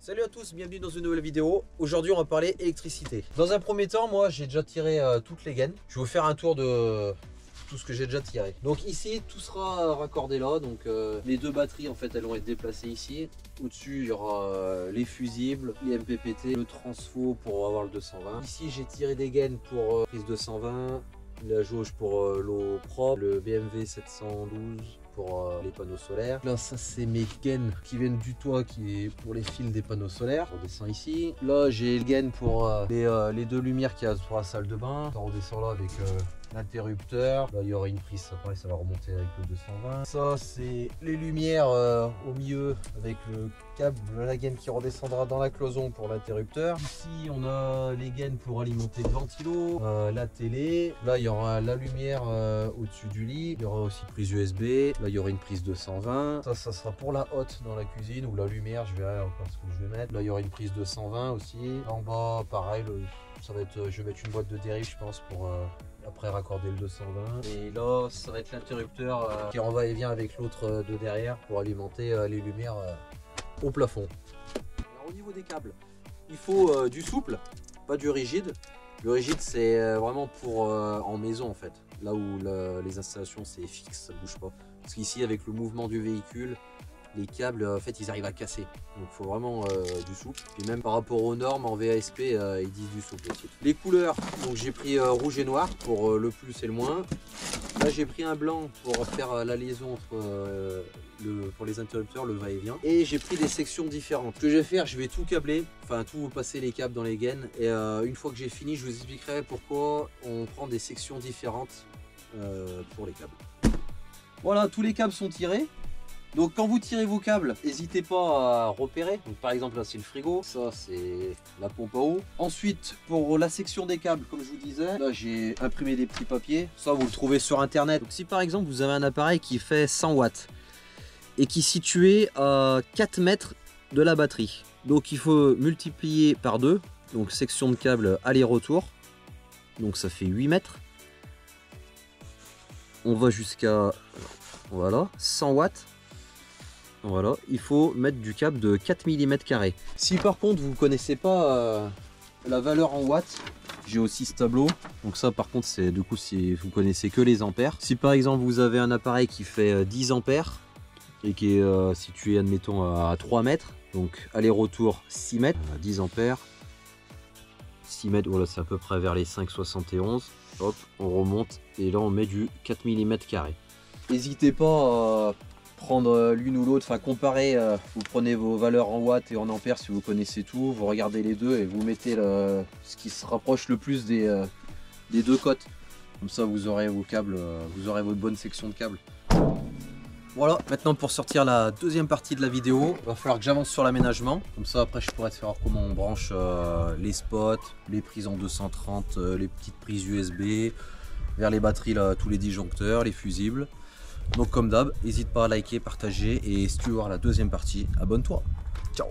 Salut à tous, bienvenue dans une nouvelle vidéo. Aujourd'hui on va parler électricité. Dans un premier temps, moi j'ai déjà tiré toutes les gaines. Je vais vous faire un tour de tout ce que j'ai déjà tiré. Donc ici tout sera raccordé là. Donc les deux batteries en fait elles vont être déplacées ici. Au-dessus il y aura les fusibles, les MPPT, le transfo pour avoir le 220. Ici j'ai tiré des gaines pour prise 220, la jauge pour l'eau propre, le BMW 712 pour les panneaux solaires. Là ça c'est mes gaines qui viennent du toit qui est pour les fils des panneaux solaires. On descend ici. Là j'ai le gaine pour les deux lumières qu'il y a pour la salle de bain. On redescend là avec l'interrupteur. Là il y aura une prise, pareil ça va remonter avec le 220. Ça c'est les lumières au milieu avec le câble, la gaine qui redescendra dans la cloison pour l'interrupteur. Ici on a les gaines pour alimenter le ventilo, la télé. Là il y aura la lumière au-dessus du lit. Il y aura aussi prise USB. Là il y aura une prise 220. Ça sera pour la hotte dans la cuisine ou la lumière, je verrai encore ce que je vais mettre. Là il y aura une prise 220 aussi. En bas pareil, ça va être, je vais mettre une boîte de dérive je pense pour après raccorder le 220. Et là ça va être l'interrupteur qui en va et vient avec l'autre de derrière pour alimenter les lumières au plafond. Alors, au niveau des câbles, il faut du souple, pas du rigide. Le rigide c'est vraiment pour en maison en fait, là où les installations c'est fixe, ça bouge pas. Parce qu'ici avec le mouvement du véhicule, les câbles en fait ils arrivent à casser. Donc il faut vraiment du souple. Puis même par rapport aux normes en VASP ils disent du souple aussi. Les couleurs, donc j'ai pris rouge et noir pour le plus et le moins. Là j'ai pris un blanc pour faire la liaison entre pour les interrupteurs, le va-et-vient. Et j'ai pris des sections différentes. Ce que je vais faire, je vais tout câbler, enfin tout passer les câbles dans les gaines. Et une fois que j'ai fini, je vous expliquerai pourquoi on prend des sections différentes pour les câbles. Voilà, tous les câbles sont tirés. Donc quand vous tirez vos câbles, n'hésitez pas à repérer. Donc, par exemple là c'est le frigo, ça c'est la pompe à eau. Ensuite pour la section des câbles, comme je vous disais, là j'ai imprimé des petits papiers. Ça vous le trouvez sur internet. Donc si par exemple vous avez un appareil qui fait 100 watts et qui est situé à 4 mètres de la batterie, donc il faut multiplier par 2. Donc section de câble aller-retour, donc ça fait 8 mètres. On va jusqu'à voilà 100 watts. Voilà, il faut mettre du câble de 4 mm carrés. Si par contre vous ne connaissez pas la valeur en watts, j'ai aussi ce tableau. Donc ça par contre c'est du coup si vous connaissez que les ampères. Si par exemple vous avez un appareil qui fait 10 ampères et qui est situé admettons à 3 mètres, donc aller-retour 6 mètres, 10 ampères, 6 mètres, voilà c'est à peu près vers les 5,71. Hop, on remonte et là on met du 4 mm carrés. N'hésitez pas à prendre l'une ou l'autre, enfin comparer, vous prenez vos valeurs en watts et en ampères si vous connaissez tout, vous regardez les deux et vous mettez ce qui se rapproche le plus des deux cotes. Comme ça vous aurez vos câbles, vous aurez votre bonne section de câbles. Voilà, maintenant pour sortir la deuxième partie de la vidéo, il va falloir que j'avance sur l'aménagement. Comme ça après je pourrais te faire comment on branche les spots, les prises en 230, les petites prises USB, vers les batteries là, tous les disjoncteurs, les fusibles. Donc comme d'hab, n'hésite pas à liker, partager et si tu veux voir la deuxième partie, abonne-toi. Ciao.